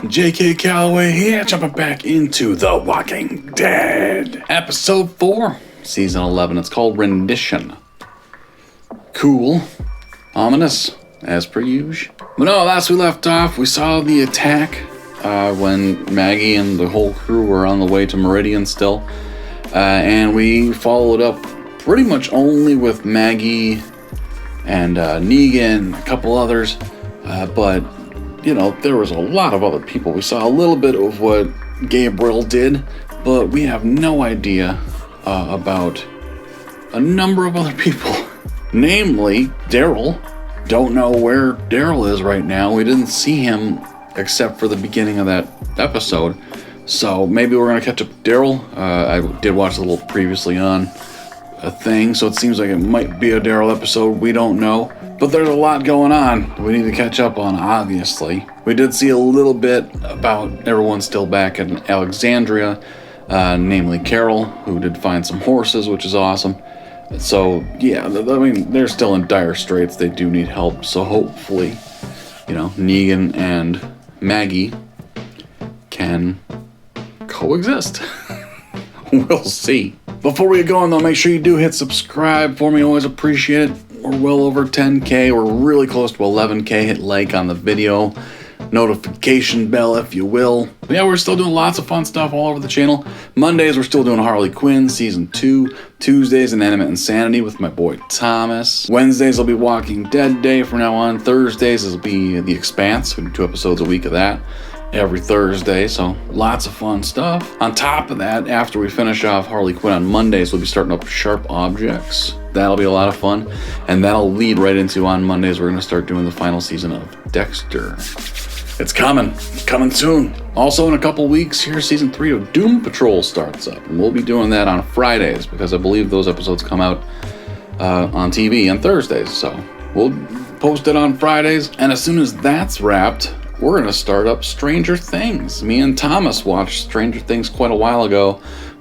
J.K. Calloway here, jumping back into The Walking Dead. Episode 4, Season 11. It's called Rendition. Cool. Ominous, as per usual. But no, last we left off, we saw the attack when Maggie and the whole crew were on the way to Meridian still. And we followed up pretty much only with Maggie and Negan, a couple others. But, you know, there was a lot of other people. We saw a little bit of what Gabriel did, but we have no idea about a number of other people. Namely, Daryl. Don't know where Daryl is right now. We didn't see him except for the beginning of that episode. So maybe we're going to catch up with Daryl. I did watch a little previously on a thing, so it seems like it might be a Daryl episode. We don't know. But there's a lot going on we need to catch up on, obviously. We did see a little bit about everyone still back in Alexandria, namely Carol, who did find some horses, which is awesome. So, yeah, I mean, they're still in dire straits. They do need help. So hopefully, you know, Negan and Maggie can coexist. We'll see. Before we get going, though, make sure you do hit subscribe for me. Always appreciate it. We're well over 10K. We're really close to 11K. Hit like on the video. Notification bell, if you will. But yeah, we're still doing lots of fun stuff all over the channel. Mondays, we're still doing Harley Quinn Season 2. Tuesdays, Inanimate Insanity with my boy Thomas. Wednesdays will be Walking Dead Day from now on. Thursdays will be The Expanse. We do 2 episodes a week of that every Thursday, so lots of fun stuff. On top of that, after we finish off Harley Quinn on Mondays, we'll be starting up Sharp Objects. That'll be a lot of fun, and that'll lead right into, on Mondays, we're going to start doing the final season of Dexter. It's coming soon. Also, in a couple weeks, here Season 3 of Doom Patrol starts up, and we'll be doing that on Fridays, because I believe those episodes come out on TV on Thursdays, so we'll post it on Fridays, and as soon as that's wrapped, we're going to start up Stranger Things. Me and Thomas watched Stranger Things quite a while ago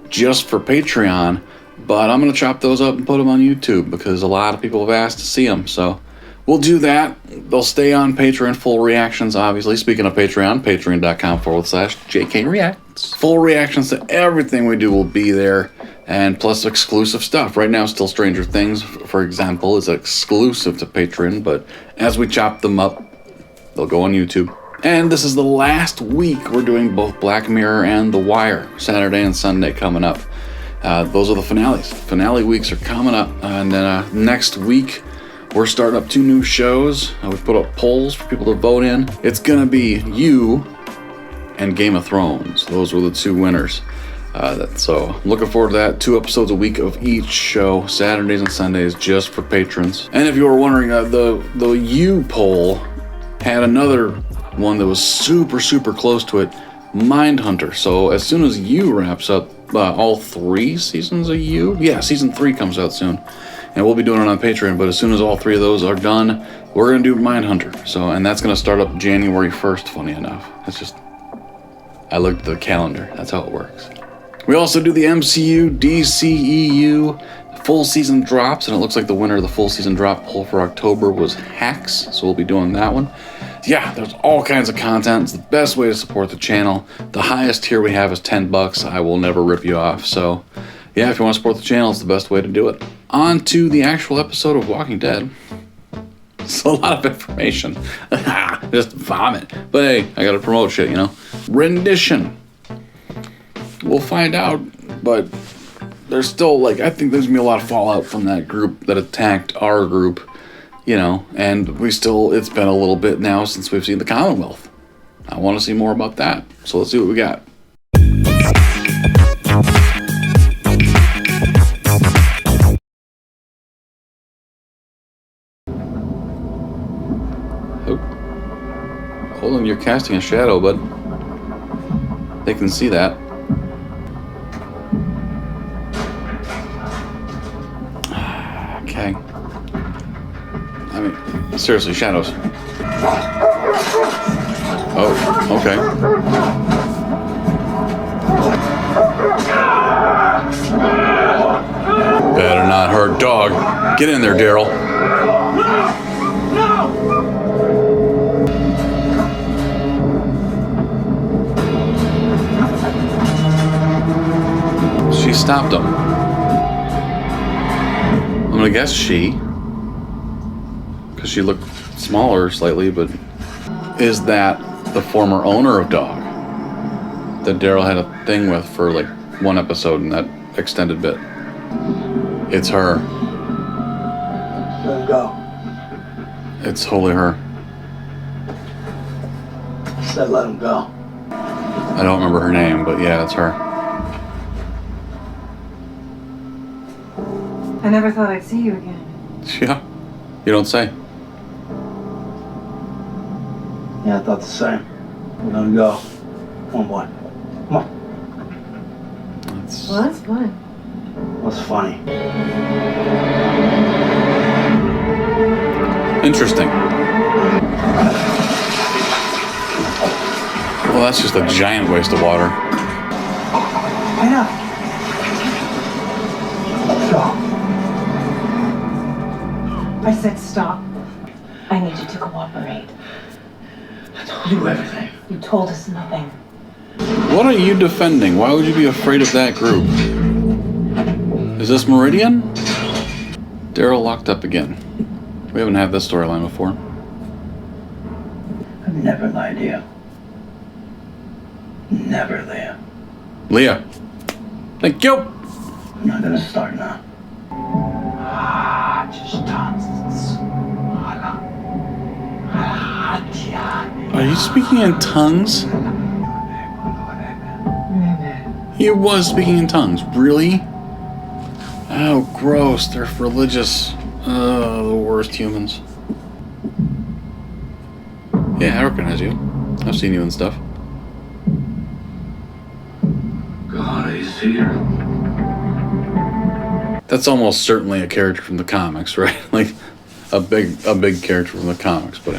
just for Patreon, but I'm going to chop those up and put them on YouTube because a lot of people have asked to see them, so we'll do that. They'll stay on Patreon, full reactions, obviously. Speaking of Patreon, patreon.com/JKReacts. Full reactions to everything we do will be there, and plus exclusive stuff. Right now, still Stranger Things, for example, is exclusive to Patreon, but as we chop them up, they'll go on YouTube. And this is the last week we're doing both Black Mirror and The Wire, Saturday and Sunday coming up. Those are the finales. Finale weeks are coming up. And then next week, we're starting up 2 new shows. We put up polls for people to vote in. It's going to be You and Game of Thrones. Those were the 2 winners. So I'm looking forward to that. 2 episodes a week of each show, Saturdays and Sundays, just for patrons. And if you were wondering, the You poll had another one that was super close to it, Mindhunter. So as soon as You wraps up, all 3 seasons of You, yeah, season 3 comes out soon, and we'll be doing it on Patreon. But as soon as all 3 of those are done, we're gonna do Mindhunter. So, and that's gonna start up January 1st. Funny enough, it's just I looked at the calendar. That's how it works. We also do the MCU, DCEU full season drops, and it looks like the winner of the full season drop poll for October was Hacks. So we'll be doing that one. Yeah, there's all kinds of content. It's the best way to support the channel. The highest tier we have is $10. I will never rip you off. So, yeah, if you want to support the channel, it's the best way to do it. On to the actual episode of Walking Dead. It's a lot of information. Just vomit. But hey, I gotta promote shit, you know? Rendition. We'll find out, but there's still, like, I think there's gonna be a lot of fallout from that group that attacked our group. You know, and it's been a little bit now since we've seen the Commonwealth. I want to see more about that. So let's see what we got. Oh. Hold on, you're casting a shadow, bud. They can see that. Okay. I mean, seriously, shadows. Oh, okay. Better not hurt dog. Get in there, Daryl. stopped him? I'm gonna guess she. Because she looked smaller slightly, but... Is that the former owner of Dog? That Daryl had a thing with for like one episode in that extended bit. It's her. Let him go. It's totally her. I said let him go. I don't remember her name, but yeah, it's her. I never thought I'd see you again. Yeah. You don't say. Yeah, I thought the same. Let him go. Come on, boy. Come on. Well, that's fun. What's funny? Interesting. Well, that's just a giant waste of water. Enough. Stop. I said stop. I need you to cooperate. I told you everything. You told us nothing. What are you defending? Why would you be afraid of that group? Is this Meridian? Daryl locked up again. We haven't had this storyline before. I've never lied to you. Never, Leah. Leah. Thank you. I'm not gonna start now. Are you speaking in tongues? He was speaking in tongues. Really? Oh, gross. They're religious. The worst humans. Yeah, I recognize you. I've seen you and stuff. God, he's here. That's almost certainly a character from the comics, right? Like a big character from the comics, but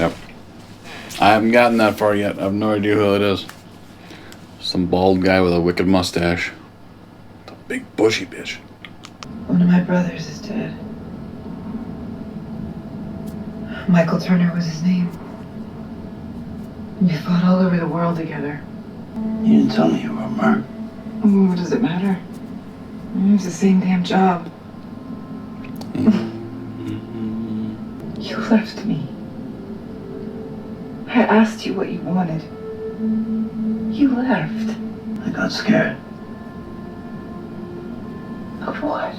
I haven't gotten that far yet. I have no idea who it is. Some bald guy with a wicked mustache. The big bushy bitch. One of my brothers is dead. Michael Turner was his name. We fought all over the world together. You didn't tell me you were a merc. What does it matter? It was the same damn job. You left me. I asked you what you wanted. You left. I got scared. Of what?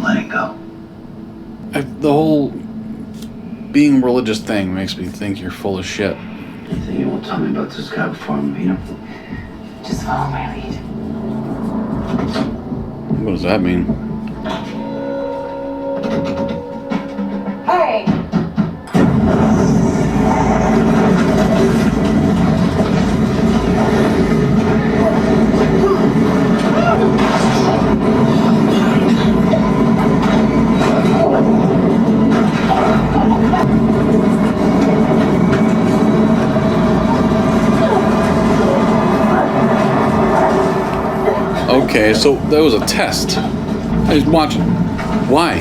Letting go. The whole being religious thing makes me think you're full of shit. Anything you won't tell me about this guy before I meet him? Just follow my lead. What does that mean? Hey! Okay, so that was a test. I was watching. Why?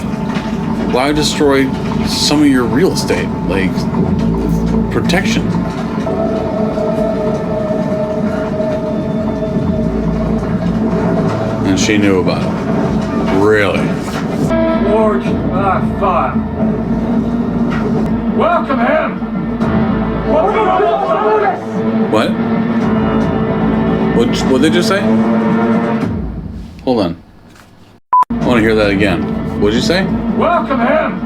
Why destroy some of your real estate? Like, protection. And she knew about it. Really? Forged by fire. Welcome him! What? What did you just say? Hold on. I want to hear that again. What did you say? Welcome him!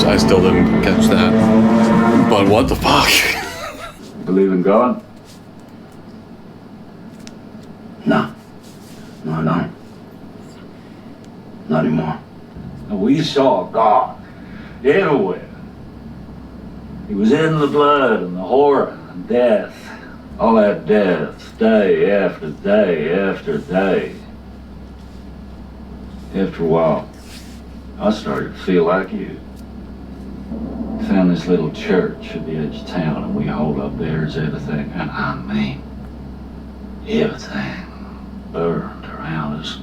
I still didn't catch that. But what the fuck? Believe in God? No. No, I don't. Not anymore. We saw God everywhere. He was in the blood and the horror and death. All that death, day after day after day. After a while, I started to feel like you. Found this little church at the edge of town, and we hauled up there as everything, and I mean, everything burned around us.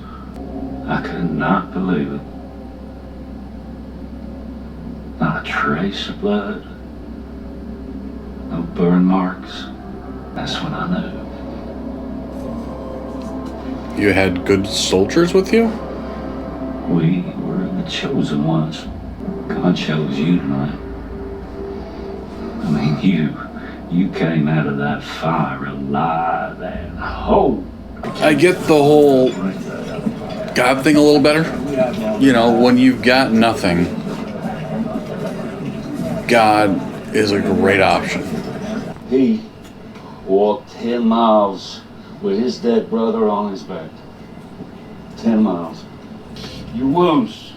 I could not believe it. Not a trace of blood. no burn marks. That's when I knew. You had good soldiers with you? We were the chosen ones. God chose you tonight. I mean, you came out of that fire alive and whole. I get the whole God thing a little better. You know, when you've got nothing, God is a great option. He walked 10 miles with his dead brother on his back. 10 miles. Your wounds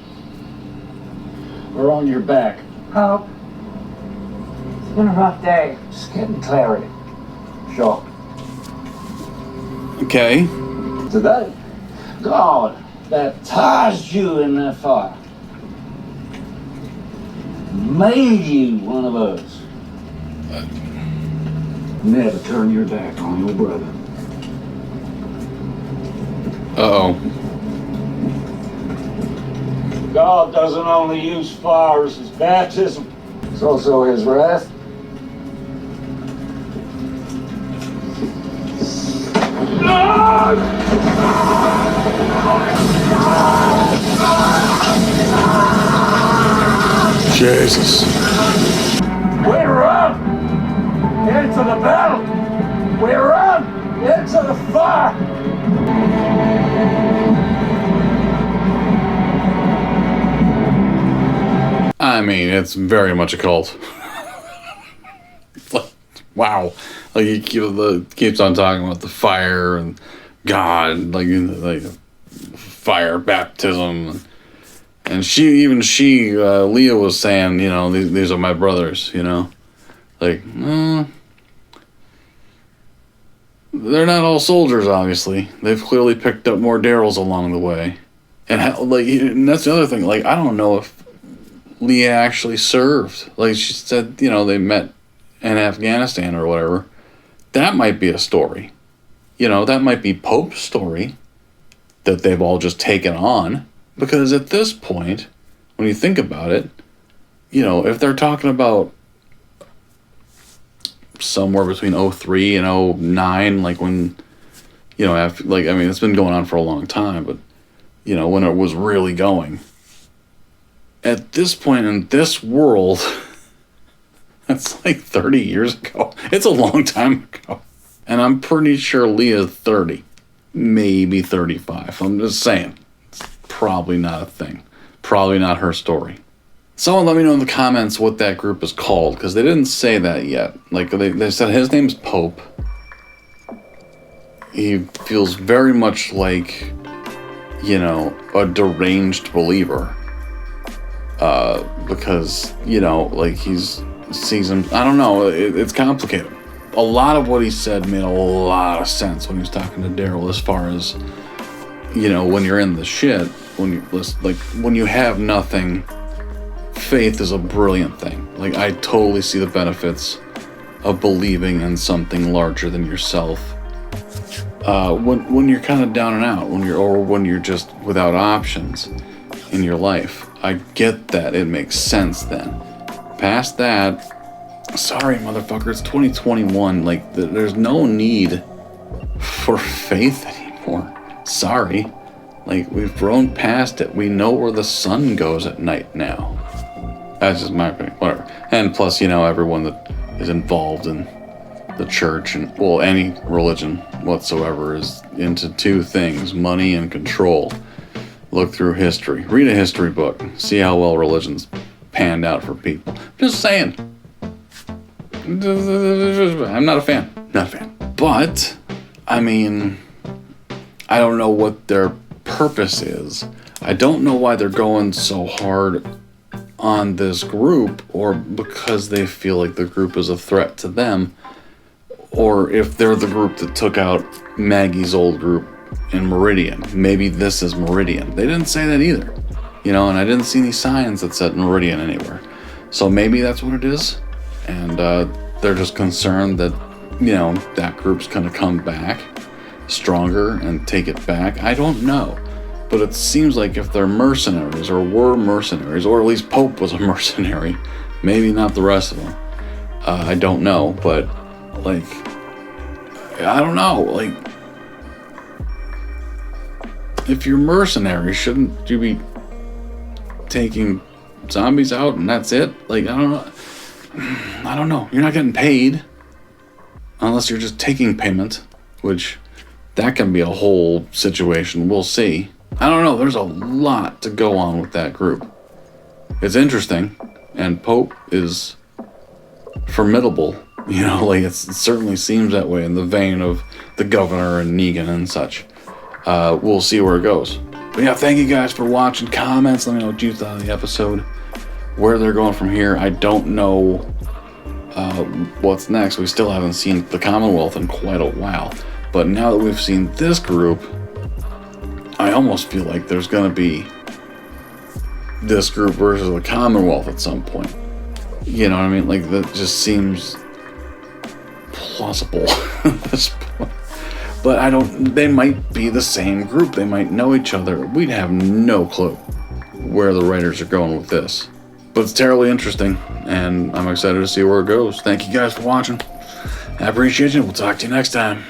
are on your back. Hope. It's been a rough day. Just getting clarity. Sure. Okay. Today, God baptized you in that fire. Made you one of us. Never turn your back on your brother. Uh-oh. God doesn't only use fire as his baptism, it's also his wrath. Jesus. We run into the battle. We run into the fire. I mean, it's very much a cult. Wow. Like, he keeps on talking about the fire and God, like fire baptism. And Leah was saying, you know, these are my brothers, you know. Like, they're not all soldiers, obviously. They've clearly picked up more Daryls along the way. And that's the other thing. Like, I don't know if Leah actually served. Like, she said, you know, they met in Afghanistan or whatever. That might be a story. You know, that might be Pope's story that they've all just taken on. Because at this point, when you think about it, you know, if they're talking about somewhere between 03 and 09, like when, you know, after, like, I mean, it's been going on for a long time, but, you know, when it was really going. At this point in this world, that's like 30 years ago. It's a long time ago. And I'm pretty sure Leah's 30, maybe 35. I'm just saying. Probably not a thing. Probably not her story. Someone let me know in the comments what that group is called, because they didn't say that yet. Like, they said his name's Pope. He feels very much like, you know, a deranged believer. Because, you know, like, sees him, I don't know, it's complicated. A lot of what he said made a lot of sense when he was talking to Daryl, as far as, you know, when you're in the shit, when you have nothing, faith is a brilliant thing. Like, I totally see the benefits of believing in something larger than yourself. When you're kind of down and out, when you're just without options in your life, I get that. It makes sense then. Past that, sorry, motherfucker, it's 2021. Like, there's no need for faith anymore. Sorry. Like, we've grown past it. We know where the sun goes at night now. That's just my opinion. Whatever. And plus, you know, everyone that is involved in the church and, well, any religion whatsoever is into two things: money and control. Look through history. Read a history book. See how well religion's panned out for people. Just saying. I'm not a fan. Not a fan. But, I mean, I don't know what their purpose is. I don't know why they're going so hard on this group, or because they feel like the group is a threat to them, or if they're the group that took out Maggie's old group in Meridian. Maybe this is Meridian. They didn't say that either, you know, and I didn't see any signs that said Meridian anywhere. So maybe that's what it is, and they're just concerned that, you know, that group's gonna come back stronger and take it back. I don't know. But it seems like if they're mercenaries, or were mercenaries, or at least Pope was a mercenary, maybe not the rest of them, I don't know, but like, I don't know. Like, if you're mercenaries, shouldn't you be taking zombies out and that's it? Like, I don't know. You're not getting paid unless you're just taking payment, which that can be a whole situation. We'll see. I don't know. There's a lot to go on with that group. It's interesting, and Pope is formidable. You know, like it certainly seems that way in the vein of the governor and Negan and such. We'll see where it goes. But yeah, thank you guys for watching. Comments, let me know what you thought of the episode. Where they're going from here, I don't know what's next. We still haven't seen the Commonwealth in quite a while. But now that we've seen this group, I almost feel like there's going to be this group versus the Commonwealth at some point. You know what I mean? Like, that just seems plausible at this point. But they might be the same group. They might know each other. We'd have no clue where the writers are going with this. But it's terribly interesting, and I'm excited to see where it goes. Thank you guys for watching. I appreciate you. We'll talk to you next time.